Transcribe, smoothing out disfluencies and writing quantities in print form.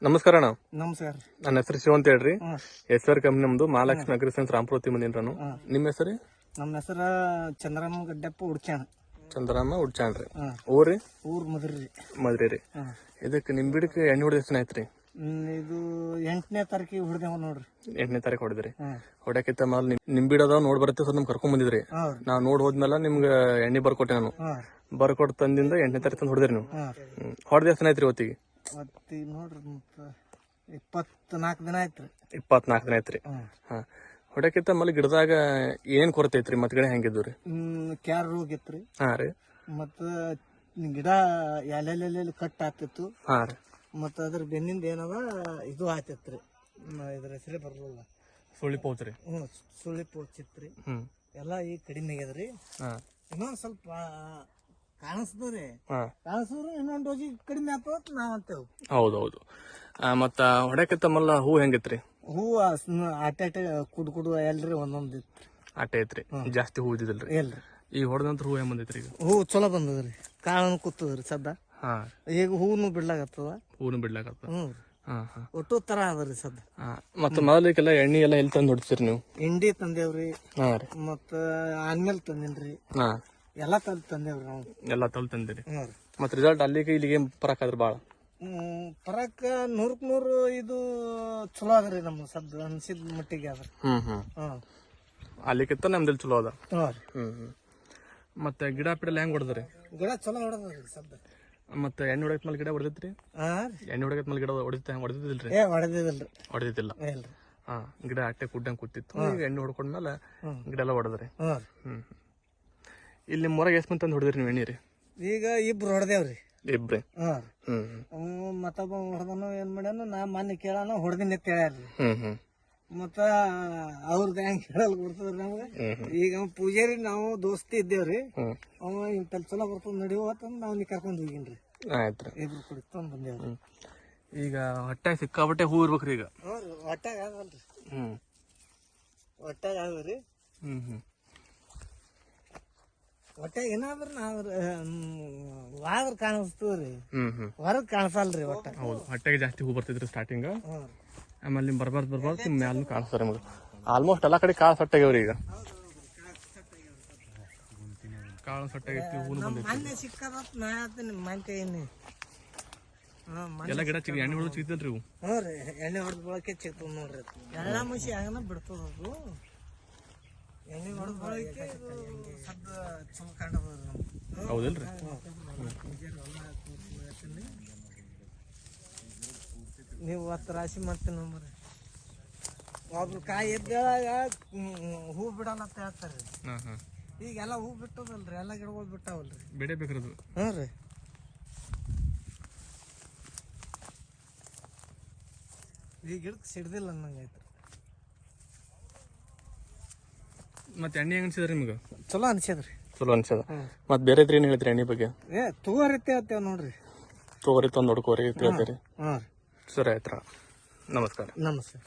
ನಮಸ್ಕಾರ ಅಣ್ಣ. ನಮಸ್ಕಾರ. ನನ್ನ ಹೆಸರು ಶಿವ ಅಂತ ಹೇಳ್ರಿ. ಎಸ್ಆರ್ ಕಂಪ್ನಿ ನಮ್ದು ಮಹಾಲಕ್ಷ್ಮಿ ಅಗ್ರಿಸೆನ್ಸ್ ರಾಮಪುರತಿ ಮನೇನ್ರಿ. ನಿಮ್ಮ ಹೆಸರು? ನಮ್ಮ ಹೆಸರು ಚಂದ್ರಮ್ಮ ಗಡ್ಡಪ್ಪ ಉಡ್ಕ್ಯಾಣ. ಚಂದ್ರಮ್ಮ ಉಡ್ಚಾಣ್ರಿ. ಊರಿ? ಊರ್ ಮದ್ರಿ. ಮದ್ರಿ ರೀ. ಇದಕ್ಕೆ ನಿಮ್ ಗಿಡಕ್ಕೆ ಎಣ್ಣೆ ಹೊಡೆದ ಎಷ್ಟು ಆಯ್ತ್ರಿ? ಇದು 8ನೇ ತಾರೀಕಿಗೆ ಹೊಡೆದೇವ ನೋಡ್ರಿ. 8ನೇ ತಾರೀಕು ಹೊಡೆದ್ರಿ. ಹೊಡಕಿತ್ತ ಮೊದಲು ನಿಮ್ ಬಿಡ ಅದಾವ ನೋಡ್ ಬರುತ್ತೆ ಸರ್, ನಮ್ ಕರ್ಕೊಂಡ್ ಬಂದಿದ್ರಿ. ನಾ ನೋಡ್ ಹೋದ್ಮೇಲೆ ನಿಮ್ಗೆ ಎಣ್ಣೆ ಬರ್ಕೊಟ್ಟೆ ನಾನು. ಬರ್ಕೊಟ್ಟು ತಂದಿಂದ 8ನೇ ತಾರೀಕು ತಂದು ಹೊಡೆದ್ರಿ ನೀವು. ಹೊಡೆದ ಎಷ್ಟು ಆಯ್ತ್ರಿ ಇವತ್ತಿಗೆ? ನೋಡ್ರಿ 24 ದಿನ ಆಯ್ತ್ರಿ. 24 ದಿನ ಆಯ್ತ್ರಿ. ಹಾ, ಹೊಡಕಿತ್ತ ಮಲ್ಲಿ ಗಿಡದಾಗ ಏನ್ ಕೊರತೆ ಐತ್ರಿ? ಮತ್ ಗಿಡ ಹೆಂಗಿದ್ರಿ? ಕ್ಯಾರ್ ರೋಗ ಇತ್ರಿ. ಹಾ ರೀ. ಮತ್ತ ಗಿಡ ಎಲೆಲೆಲೆ ಕಟ್ ಆಗ್ತಿತ್ತು. ಹಾ ರೀ. ಮತ್ತ ಅದ್ರ ಬೆನ್ನಿಂದ ಏನದ ಇದು ಆಯ್ತತ್ರಿ, ಇದ್ರ ಹೆಸರೇ ಬರಲಿಲ್ಲ. ಸುಳಿ ಪೋಚ್ರಿ. ಸುಳಿ ಪೋಚಿತ್ರಿ. ಎಲ್ಲಾ ಈಗ ಕಡಿಮೆ ಆಗ್ಯದ್ರಿ. ಇನ್ನೊಂದ್ ಸ್ವಲ್ಪ ಕಾಣಿಸ್ತದ್ರಿ. ಕಾಣಿಸಿದ್ರು ಇನ್ನೊಂದ್ ಡೋಜಿ ಕಡಿಮೆ ಆಗ್ತದ ನಾವ್ ಅಂತೇವ್. ಹೌದೌದು. ಮತ್ತ ಹೊಡಕಿತ್ತ ಮಲ್ಲ ಹೂ ಹೆಂಗಿತ್ರಿ? ಹೂವ ಆಟೆ ಕುಡು ಎಲ್ರಿ ಒಂದೊಂದ್ ಇತ್ರಿ. ಆಟೆ ಐತ್ರಿ, ಜಾಸ್ತಿ ಹೂ ಇದ್ದಿಲ್ರಿ. ಎಲ್ರಿ ಈಗ ಹೊಡೆದಂತ್ರ ಹೂ ಹೆಂಗ್ ಬಂದೈತ್ರಿ? ಈಗ ಹೂ ಚಲೋ ಬಂದದ್ರಿ, ಕಾಳನ್ ಕೂತದ್ರಿ ಸದ್ದ. ಈಗ ಹೂನು ಬಿಡ್ಲಾಗತ್ತದ. ಹೂನು ಬಿಡ್ಲಾಗತ್ತ. ಒಟ್ಟು ತರ ಅದರಿ ಸದ್ದ. ಮತ್ತ ಮೊದಲಿಗೆಲ್ಲ ಎಣ್ಣೆ ಎಲ್ಲ ಎಲ್ಲಿ ತಂದು ಹೊಡ್ತೀರಿ ನೀವು? ಹಿಂಡಿ ತಂದೇವ್ರಿ, ಮತ್ತ ಆನ್ಮೇಲ್ ತಂದೇನ್ರಿ, ಎಲ್ಲಾ ತಂದೇವ್ರಿ ನಾವು. ಎಲ್ಲಾ ತಂದಿರಿ. ಮತ್ ರಿಸಲ್ಟ್ ಅಲ್ಲಿಗೆ ಇಲ್ಲಿಗೆ ಪರಕ್ ಆದ್ರ ಬಾಳ ಪರಕ್ 100ಕ್ಕೆ 100 ಇದು ಚಲೋ ಅದ್ರಿ. ನಮ್ ಸದ್ ಅನ್ಸಿದ್ ಮಟ್ಟಿಗೆ ಅದ್ರ. ಅಲ್ಲಿಕಿತ್ತ ನಮ್ದಲ್ಲಿ ಚಲೋ ಅದ. ಮತ್ತೆ ಗಿಡ ಪಿಡಲ್ಲ ಹೆಂಗ್ ಹೊಡೆದ್ರಿ? ಗಿಡ ಚಲೋ ಹೊಡೆದ್ರಿ ಸದ್ದ. ಮತ್ತೆ ಎಣ್ಣೆ ಹೊಡಕ್ ಮೇಲೆ ಗಿಡ ಹೊಡೆದೈತ್ರಿ? ಎಣ್ಣೆ ಹೊಡಕ್ ಮೇಲೆ ಗಿಡ ಹೊಡೆದಿಲ್ರಿ? ಹೊಡೆದಿದ್ದಿಲ್ಲ. ಹಾ, ಗಿಡ ಅಟ್ಟೆ ಕುಡ್ಡಂಗ್ ಕೂತಿತ್ತು. ಈಗ ಎಣ್ಣೆ ಹೊಡ್ಕೊಂಡ್ಮೇಲೆ ಗಿಡ ಎಲ್ಲ ಹೊಡೆದ್ರಿ. ಇಲ್ಲಿ ಹೊರಗೆ ಎಷ್ಟ್ ಮಂದಿ ತಂದು ಹೊಡೆದ್ರಿ ನೀವು ಎಣ್ಣೆ ರೀ? ಈಗ ಇಬ್ರು ಹೊಡೆದೇವ್ರಿ. ಇಬ್ರಿ? ಮತ್ತೊಬ್ಬ ಹೊಡೆದನು ಏನ್ ಮಾಡ್ಯಾನು, ನಾ ಮೊನ್ನೆ ಕೇಳಾನ ಹೊಡೆದಿನ ಹೇಳ್ಯಾರ್ರಿ. ಮತ್ತ ಅವ್ರದ್ದು ಹೆಂಗ್ ಹೇಳಲ್ ಬರ್ತದ್ರಿ ನಮ್ಗ. ಈಗ ಪೂಜಾರಿ ನಾವು ದೋಸ್ತಿ ಇದ್ದೇವ್ರಿ. ಅವ ಇಂತಲ್ ಚಲೋ ಬರ್ತದ ನಡಿವತ್ತಂದ್ ನಾವ್ ನೀ ಕರ್ಕೊಂಡ್ ಹೋಗಿನ್ರಿ. ಆಯ್ತ್ರಿ. ಇಬ್ರು ಕುಡಿತಂದ್ ಬಂದೇವ್ರಿ. ಈಗ ಹೊಟ್ಟೆ ಸಿಕ್ಕಾಬಟ್ಟೆ ಹೂ ಇರ್ಬೇಕ್ರಿ ಈಗ. ಹೊಟ್ಟಾಗ ಆಗಲ್ರಿ. ಹೊಟ್ಟಾಗ ಆಗಲ್ರಿ. ಹೊಟ್ಟೆ ಏನಾದ್ರ ನಾವ್ ವಾದ್ರ ಕಾಣಿಸ್ತದ್ರಿ, ಹೊರಗ್ ಕಾಣಿಸಲ್ರಿ ಒಟ್ಟ. ಹೌದು, ಹೊಟ್ಟೆಗೆ ಜಾಸ್ತಿ ಹೂ ಬರ್ತಿದ್ರಿ ಸ್ಟಾರ್ಟಿಂಗ್. ಆಮೇಲೆ ನಿಮ್ ಬರ್ಬಾರ್ದು ನಿಮ್ ಮ್ಯಾಲ ಕಾಣಿಸ್ತಾರೆ ನಿಮ್ಗೆ. ಆಲ್ಮೋಸ್ಟ್ ಎಲ್ಲಾ ಕಡೆ ಕಾಳು ಸಟ್ಟಾಗ್ಯವ್ರಿ. ಈಗ ಕಾಳು ಸಟ್ಟಾಗೈತಿ, ಹೂನು ಬಂದೈತಿ. ಸಿಕ್ಕದತ್ ನಾ ಹೇಳ್ತೀನಿ ಮಂಟೆ ಎಣ್ಣೆ. ಎಲ್ಲ ಗಿಡ ಎಣ್ಣೆ ಹೊಡೆದು ಸಿಗ್ತಲ್ರಿ ಇವು? ಹ್ಞೂ ರೀ, ಎಣ್ಣೆ ಹೊಡೆದ್ ಬಳಕೆ ಸಿಗ್ತದ ನೋಡ್ರಿ. ಎಲ್ಲ ಮುಸಿ ಹಂಗನ ಬಿಡ್ತದ ಅದು. ಎಣ್ಣೆ ಹೊಡೆದ್ ಬಳಕೆ ಸದ್ದ ಚಲೋ ಕಾಣದ್ರಿ ನಮ್ಗೆ. ಹೌದಿಲ್ರಿ? ನೀವು ಅವತ್ತು ರಾಶಿ ಮಾಡ್ತೀನಿ ನಂಬರ್. ಒಬ್ರು ಕಾಯಿ ಎದ್ದೇಳಾಗ ಹೂ ಬಿಡಲ್ಲ ಅಂತ ಹೇಳ್ತಾರ್ರಿ. ಈಗೆಲ್ಲ ಹೂ ಬಿಟ್ಟದಲ್ರಿ, ಎಲ್ಲ ಗಿಡಗಳು ಬಿಟ್ಟಾವಲ್ರಿ. ಬಿಡೇ ಬೇಕ್ರದು. ಹ್ಞೂ ರೀ. ಈ ಗಿಡಕ್ಕೆ ಸಿಡ್ದಿಲ್ಲ ಅನ್ನಂಗೈತ್ರಿ. ಮತ್ತೆ ಎಣ್ಣೆ ಹೆಂಗ್ ಅನ್ಸಿದ್ರಿ ನಿಮ್ಗೆ? ಚಲೋ ಅನ್ಸದ್ರಿ. ಚಲೋ ಅನ್ಸದ. ಮತ್ ಬೇರೆ ಏನ್ ಹೇಳ್ತೀರಿ ಎಣ್ಣೆ ಬಗ್ಗೆ? ತಗೋರಿತ್ತೆ ಅಂತೇವ್ ನೋಡ್ರಿ. ತಗೋರಿ ತಂದು ನೋಡ್ಕೋರಿ ಹೇಳ್ತೀರಿ. ಹ್ಞೂ. ಸರಿ ಆಯ್ತ್ರ. ನಮಸ್ಕಾರ. ನಮಸ್ಕಾರ.